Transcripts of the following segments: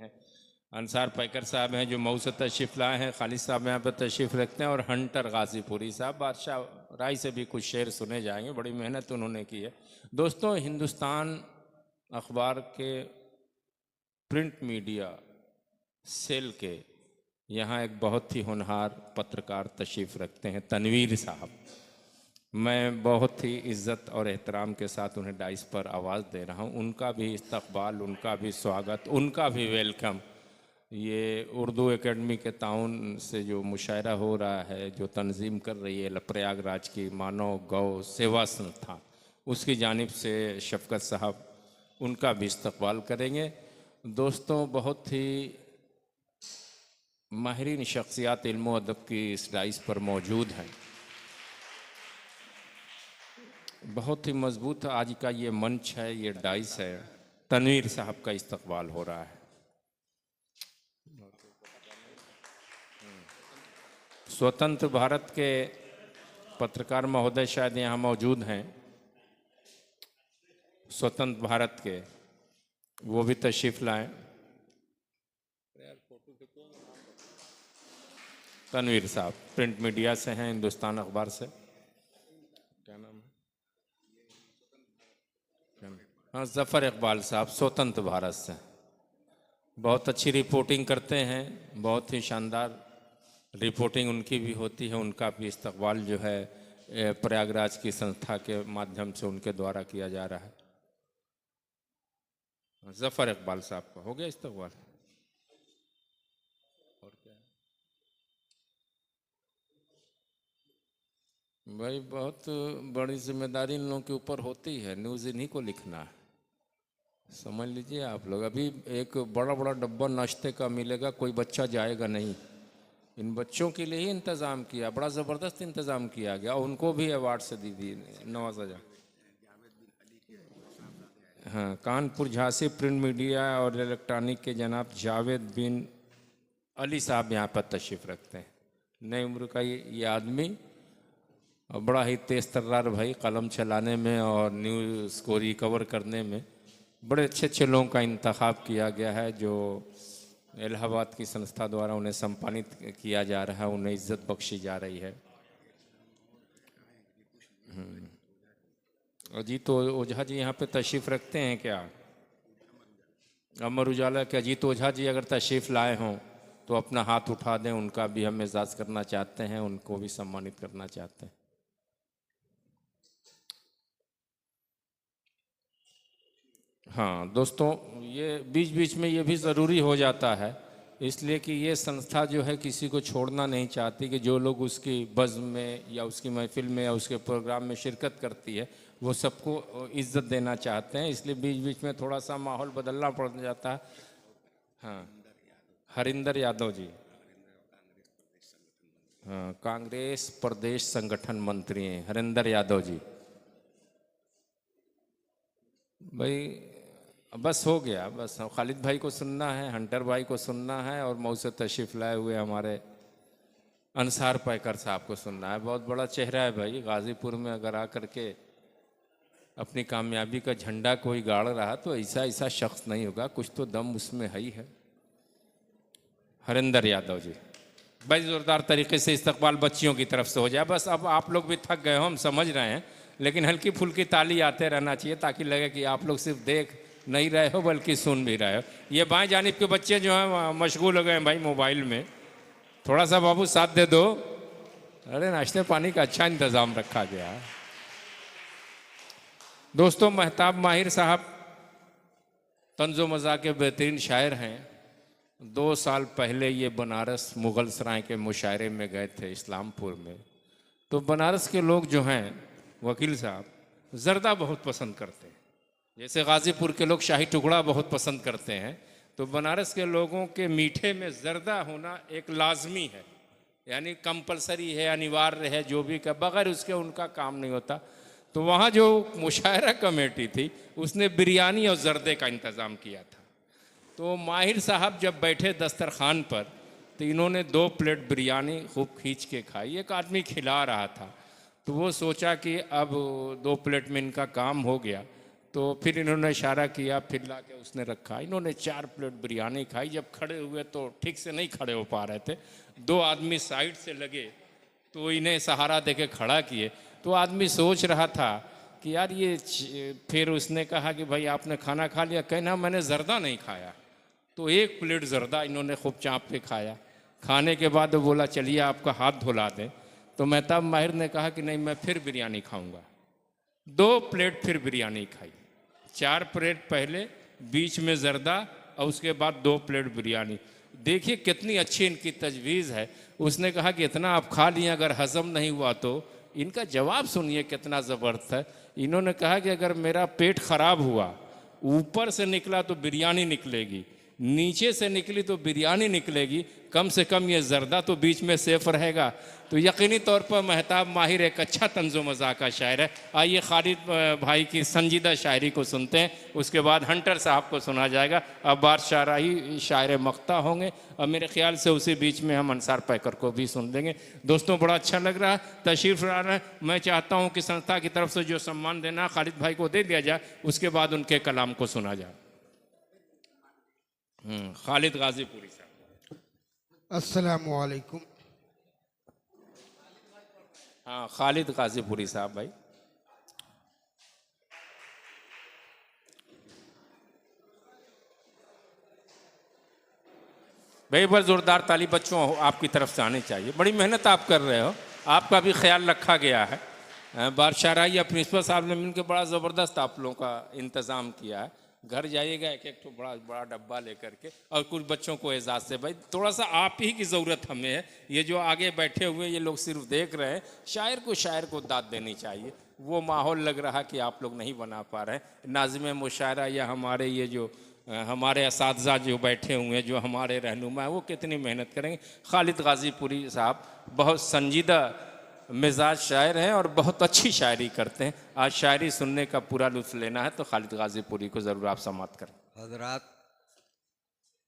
हैं। अंसार पैकर साहब हैं जो मऊ से तशरीफ़ लाए हैं, खालिद साहब यहाँ पर तशरीफ़ रखते हैं, और हंटर गाज़ीपुरी साहब बादशाह राय से भी कुछ शेर सुने जाएंगे, बड़ी मेहनत उन्होंने की है। दोस्तों, हिंदुस्तान अखबार के प्रिंट मीडिया सेल के यहाँ एक बहुत ही होनहार पत्रकार तशरीफ़ रखते हैं, तनवीर साहब। मैं बहुत ही इज़्ज़त और एहतराम के साथ उन्हें डाइस पर आवाज़ दे रहा हूँ। उनका भी इस्तकबाल, उनका भी स्वागत, उनका भी वेलकम। ये उर्दू एकेडमी के ताउन से जो मुशायरा हो रहा है, जो तंजीम कर रही है प्रयागराज की मानव गौ सेवा संस्था, उसकी जानिब से शफ़क़त साहब उनका भी इस्तकबाल करेंगे। दोस्तों, बहुत ही माहिरीन शख्सियात इल्म अदब की इस डाइस पर मौजूद हैं। बहुत ही मजबूत आज का ये मंच है, ये डाइस है। तनवीर साहब का इस्तकबाल हो रहा है। स्वतंत्र भारत के पत्रकार महोदय शायद यहाँ मौजूद हैं, स्वतंत्र भारत के, वो भी तशरीफ़ लाएं। तनवीर साहब प्रिंट मीडिया से हैं, हिंदुस्तान अखबार से। क्या नाम है? हाँ, ज़फ़र इकबाल साहब स्वतंत्र भारत से। बहुत अच्छी रिपोर्टिंग करते हैं, बहुत ही शानदार रिपोर्टिंग उनकी भी होती है। उनका भी इस्तकबाल जो है प्रयागराज की संस्था के माध्यम से उनके द्वारा किया जा रहा है। ज़फ़र इकबाल साहब का हो गया इस्तकबाल। और क्या भाई, बहुत बड़ी जिम्मेदारी इन लोगों के ऊपर होती है, न्यूज़ इन्हीं को लिखना है। समझ लीजिए आप लोग, अभी एक बड़ा बड़ा डब्बा नाश्ते का मिलेगा, कोई बच्चा जाएगा नहीं। इन बच्चों के लिए ही इंतज़ाम किया, बड़ा ज़बरदस्त इंतज़ाम किया गया। उनको भी अवार्ड से दी नवाजा जा। हाँ, कानपुर झांसी प्रिंट मीडिया और इलेक्ट्रॉनिक के जनाब जावेद बिन अली साहब यहाँ पर तशरीफ़ रखते हैं। नई उम्र का ये आदमी, और बड़ा ही तेज़ तर्रार भाई, कलम चलाने में और न्यूज़ को रिकवर करने में। बड़े अच्छे अच्छे लोगों का इंतखाब किया गया है, जो इलाहाबाद की संस्था द्वारा उन्हें सम्मानित किया जा रहा है, उन्हें इज्जत बख्शी जा रही है। अजीत ओझा जी यहाँ पे तशरीफ़ रखते हैं क्या? अमर उजाला के अजीत ओझा जी अगर तशरीफ़ लाए हों तो अपना हाथ उठा दें, उनका भी हम एजाज़ करना चाहते हैं, उनको भी सम्मानित करना चाहते हैं। हाँ दोस्तों, ये बीच बीच में ये भी ज़रूरी हो जाता है, इसलिए कि ये संस्था जो है किसी को छोड़ना नहीं चाहती, कि जो लोग उसकी बज़्म में या उसकी महफिल में या उसके प्रोग्राम में शिरकत करती है, वो सबको इज़्ज़त देना चाहते हैं। इसलिए बीच बीच में थोड़ा सा माहौल बदलना पड़ जाता है। हाँ, हरिंदर यादव जी, हाँ, कांग्रेस प्रदेश संगठन मंत्री हैं हरिंदर यादव जी। भाई बस हो गया, बस खालिद भाई को सुनना है, हंटर भाई को सुनना है, और मऊ से तशरीफ़ लाए हुए हमारे अंसार पैकर साहब को सुनना है। बहुत बड़ा चेहरा है भाई, गाज़ीपुर में अगर आकर के अपनी कामयाबी का झंडा कोई गाड़ रहा तो ऐसा ऐसा शख्स नहीं होगा, कुछ तो दम उसमें है ही है। हरिंदर यादव जी, भाई ज़ोरदार तरीके से इस्तकबाल बच्चियों की तरफ से हो जाए। बस अब आप लोग भी थक गए हो, हम समझ रहे हैं, लेकिन हल्की फुल्की ताली आते रहना चाहिए, ताकि लगे कि आप लोग सिर्फ देख नहीं रहे हो बल्कि सुन भी रहे हो। ये बाएं जानिब के बच्चे जो हैं मशगूल हो गए हैं भाई मोबाइल में, थोड़ा सा बाबू साथ दे दो। अरे नाश्ते पानी का अच्छा इंतज़ाम रखा गया है। दोस्तों, महताब माहिर साहब तंज़ो मज़ाक के बेहतरीन शायर हैं। 2 साल पहले ये बनारस मुग़ल सराय के मुशायरे में गए थे इस्लामपुर में। तो बनारस के लोग जो हैं वकील साहब, ज़र्दा बहुत पसंद करते हैं, जैसे गाज़ीपुर के लोग शाही टुकड़ा बहुत पसंद करते हैं, तो बनारस के लोगों के मीठे में ज़र्दा होना एक लाजमी है, यानी कंपलसरी है, अनिवार्य है, जो भी का बगैर उसके उनका काम नहीं होता। तो वहाँ जो मुशायरा कमेटी थी उसने बिरयानी और ज़र्दे का इंतज़ाम किया था। तो माहिर साहब जब बैठे दस्तरखान पर, तो इन्होंने 2 प्लेट बिरयानी खूब खींच के खाई। एक आदमी खिला रहा था, तो वो सोचा कि अब 2 प्लेट में इनका काम हो गया, तो फिर इन्होंने इशारा किया, फिर ला के उसने रखा। इन्होंने 4 प्लेट बिरयानी खाई। जब खड़े हुए तो ठीक से नहीं खड़े हो पा रहे थे, 2 आदमी साइड से लगे तो इन्हें सहारा देके खड़ा किए। तो आदमी सोच रहा था कि यार ये फिर उसने कहा कि भाई आपने खाना खा लिया? कहना मैंने जर्दा नहीं खाया। तो 1 प्लेट जर्दा इन्होंने खूब चाँप के खाया। खाने के बाद वो बोला चलिए आपका हाथ धुला दें। तो मेहताब माहिर ने कहा कि नहीं, मैं फिर बिरयानी खाऊंगा। 2 प्लेट फिर बिरयानी खाई। 4 प्लेट पहले, बीच में जर्दा और उसके बाद 2 प्लेट बिरयानी। देखिए कितनी अच्छी इनकी तजवीज़ है। उसने कहा कि इतना आप खा लिए, अगर हजम नहीं हुआ तो? इनका जवाब सुनिए कितना ज़बरदस्त है। इन्होंने कहा कि अगर मेरा पेट खराब हुआ, ऊपर से निकला तो बिरयानी निकलेगी, नीचे से निकली तो बिरयानी निकलेगी, कम से कम ये जर्दा तो बीच में सेफ रहेगा। तो यकीनी तौर पर मेहताब माहिर एक अच्छा तंज़ो मज़ाक का शायर है। आइए खालिद भाई की संजीदा शायरी को सुनते हैं, उसके बाद हंटर साहब को सुना जाएगा। अब्बार शाराही शायर मख्ता होंगे और मेरे ख्याल से उसी बीच में हम अंसार पैकर को भी सुन देंगे। दोस्तों बड़ा अच्छा लग रहा है, तशरीफ़ ला रहे हैं। मैं चाहता हूँ कि संस्था की तरफ से जो सम्मान देना खालिद भाई को दे दिया जाए, उसके बाद उनके कलाम को सुना जाए। खालिद गाजीपुरी साहब। अस्सलामु अलैकुम। हाँ, खालिद गाजीपुरी साहब भाई। भाई बस जोरदार ताली बच्चों आपकी तरफ से आनी चाहिए। बड़ी मेहनत आप कर रहे हो, आपका भी ख्याल रखा गया है। बादशाहराही या प्रिंसिपल साहब ने मिलकर बड़ा ज़बरदस्त आप लोगों का इंतज़ाम किया है। घर जाइएगा एक एक तो बड़ा बड़ा डब्बा लेकर के, और कुछ बच्चों को एजाज़ से। भाई थोड़ा सा आप ही की ज़रूरत हमें है। ये जो आगे बैठे हुए ये लोग सिर्फ देख रहे हैं, शायर को दाद देनी चाहिए। वो माहौल लग रहा कि आप लोग नहीं बना पा रहे हैं। नाज़िम मुशायरा या हमारे ये जो हमारे असातिज़ा जो बैठे हुए हैं, जो हमारे रहनुमा हैं, वो कितनी मेहनत करेंगे। खालिद गाजीपुरी साहब बहुत संजीदा मिजाज शायर हैं और बहुत अच्छी शायरी करते हैं। आज शायरी सुनने का पूरा लुत्फ़ लेना है तो खालिद गाजीपुरी को ज़रूर आप समाअत करें। हजरात,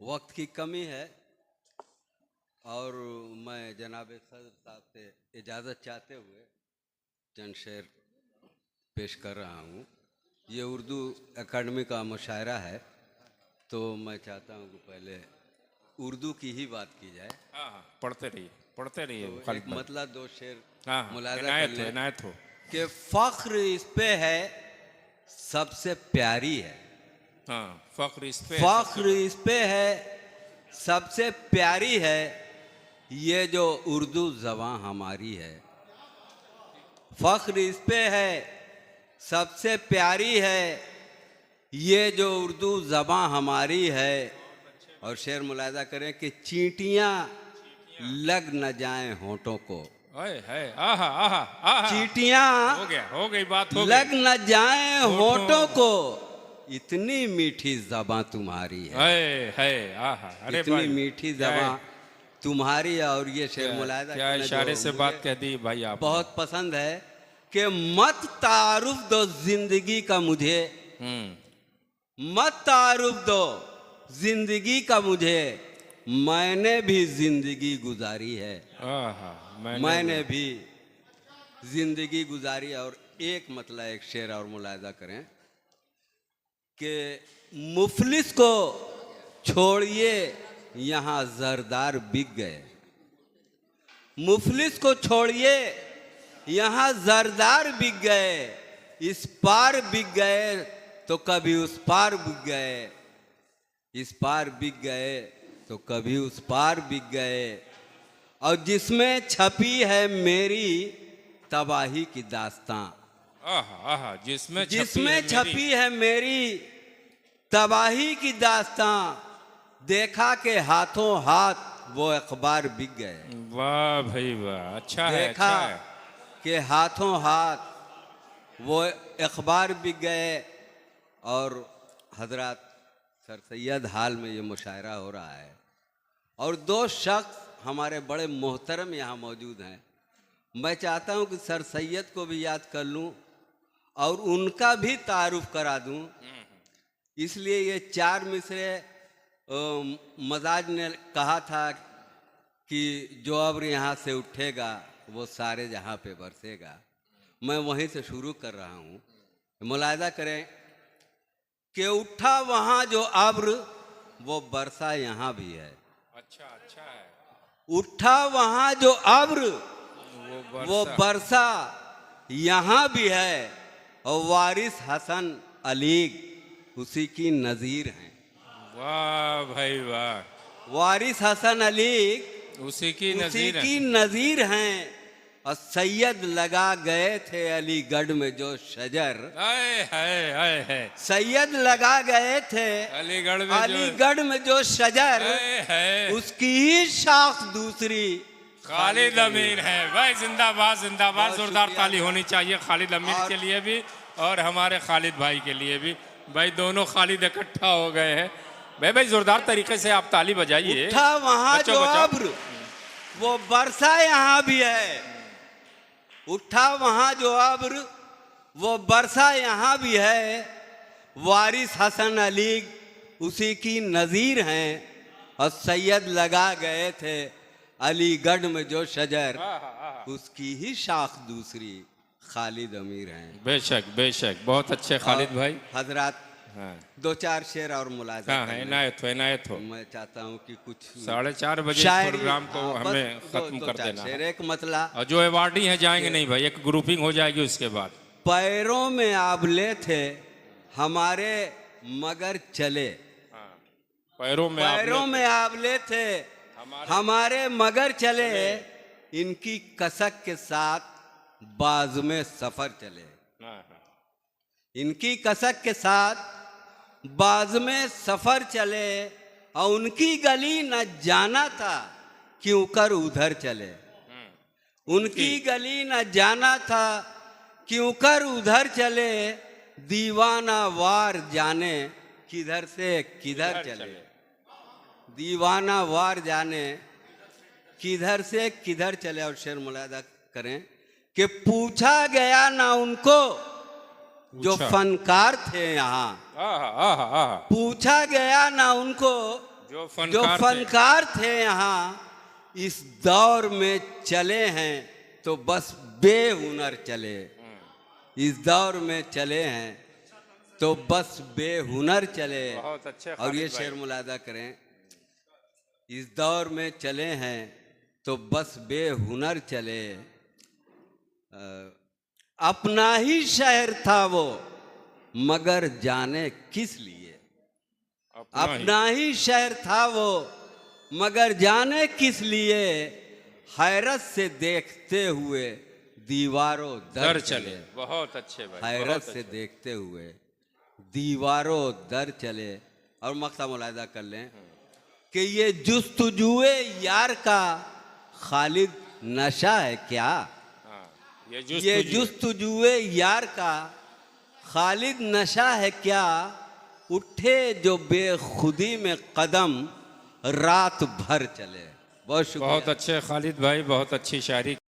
वक्त की कमी है और मैं जनाब सदर साहब से इजाज़त चाहते हुए चंद शेर पेश कर रहा हूँ। ये उर्दू एकेडमी का मुशायरा है, तो मैं चाहता हूँ कि पहले उर्दू की ही बात की जाए। हाँ, पढ़ते रहिए तो एक मतलब 2 शेर मुलाज़ा इनायत हो कि फ़ख्र इस पे है सबसे प्यारी है। हाँ, फ़ख्र इस पे है सबसे प्यारी है, ये जो उर्दू ज़बां हमारी है। फ़ख्र इस पे है सबसे प्यारी है, ये जो उर्दू ज़बां हमारी है। और शेर मुलाज़ा करें कि चींटियाँ लग न जाएं होंठों को। चींटियाँ हो गई बात, हो लग न जाएं होंठों को, इतनी मीठी ज़बां तुम्हारी है। अरे इतनी मीठी ज़बां तुम्हारी है। और ये शेर मुलाज़ा क्या इशारे से बात कह दी भाई आप। बहुत पसंद है कि मत तारुफ दो जिंदगी का मुझे, मत तारुफ दो जिंदगी का मुझे, मैंने भी जिंदगी गुजारी है। मैंने भी जिंदगी गुजारी। और एक मतलब एक शेर और मुलाहिजा करें कि मुफलिस को छोड़िए यहाँ जरदार बिक गए। मुफलिस को छोड़िए यहाँ जरदार बिक गए, इस पार बिक गए तो कभी उस पार बिक गए, इस पार बिक गए तो कभी उस पार बिक गए। और जिसमें छपी है मेरी तबाही की दास्तां, जिसमें छपी है मेरी तबाही की दास्तां, देखा के हाथों हाथ वो अखबार बिक गए। वाह भाई वाह, अच्छा है। देखा के हाथों हाथ वो अखबार बिक गए। और हजरत सर सैयद हाल में ये मुशायरा हो रहा है और 2 शख्स हमारे बड़े मोहतरम यहाँ मौजूद हैं। मैं चाहता हूँ कि सर सैयद को भी याद कर लूँ और उनका भी तारुफ करा दूँ। इसलिए ये 4 मिसरे मजाज ने कहा था कि जो अब यहाँ से उठेगा वो सारे जहाँ पे बरसेगा। मैं वहीं से शुरू कर रहा हूँ। मुलाहिजा करें कि उठा वहां जो अब्र वो बरसा यहाँ भी है। अच्छा अच्छा है। उठा वहां जो अब्र वो वो बरसा यहाँ भी है, और वारिस हसन अली उसी की नज़ीर हैं। वाह भाई वाह, वारिस हसन अली उसी की उसी नज़ीर की है। नज़ीर हैं। और सैयद लगा गए थे अलीगढ़ में जो शजर, हाय हाय हाय हाय, सैयद लगा गए थे अलीगढ़ में जो अलीगढ़ में जो शजर, हाय हाय, उसकी ही शाख दूसरी खालिद अमीर है। भाई जिंदाबाद जिंदाबाद, बहुत जोरदार शुक्रिया। ताली होनी चाहिए खालिद अमीर और- के लिए भी और हमारे खालिद भाई के लिए भी। भाई दोनों खालिद इकट्ठा हो गए हैं। भाई जोरदार तरीके से आप ताली बजाइए। उठा वहां बच्चों, जो बच्चों। अब्र वो बरसा यहाँ भी है। उठा वहां जो अब्र वो बरसा यहाँ भी है। वारिस हसन अली उसी की नज़ीर हैं। और सैयद लगा गए थे अलीगढ़ में जो शजर, उसकी ही शाख दूसरी खालिद अमीर हैं। बेशक बेशक, बहुत अच्छे खालिद और भाई। हजरात, हाँ 2-4 शेर और मुलाज़ा हाँ, कर लें। इनायत हो इनायत हो। मैं चाहता हूँ कि कुछ 4:30 बजे शायरी, प्रोग्राम को हाँ, बस हमें दो- खत्म दो कर चार देना शेर, है। एक मतला। और जो अवार्डी हैं जाएंगे नहीं भाई, एक ग्रुपिंग हो जाएगी उसके बाद। पैरों में आबले थे हमारे मगर चले। पैरों में पैरों में आबले थे हमारे मगर चले। इनकी कसक के साथ बाज में सफर चले। इनकी कसक के साथ बाज में सफर चले। और उनकी गली न जाना था क्यों कर उधर चले। उनकी गली न जाना था क्यों कर उधर चले। दीवाना वार जाने किधर से किधर चले। दीवाना वार जाने किधर से किधर चले। और शेर मुलादा करें कि पूछा गया ना उनको जो पूछा। फनकार थे यहाँ। पूछा गया ना उनको जो जो फनकार थे। फनकार थे यहाँ। इस दौर में चले हैं तो बस बेहुनर चले। इस दौर में चले हैं तो बस बेहुनर चले। बहुत अच्छे और ये खालिद शेर भाई। मुलादा करें, इस दौर में चले हैं तो बस बेहुनर चले। अपना ही शहर था वो मगर जाने किस लिए। अपना ही शहर था वो मगर जाने किस लिए। हैरत से देखते हुए दीवारों दर चले। बहुत अच्छे भाई, हैरत बहुत से अच्छे। देखते हुए दीवारों दर चले। और मक्ता मुलाहिदा कर लें कि ये जुस्तजुए यार का खालिद नशा है क्या। ये जुस्तजुए यार का खालिद नशा है क्या। उठे जो बेखुदी में कदम रात भर चले। बहुत शुक्रिया। बहुत अच्छे खालिद भाई, बहुत अच्छी शायरी।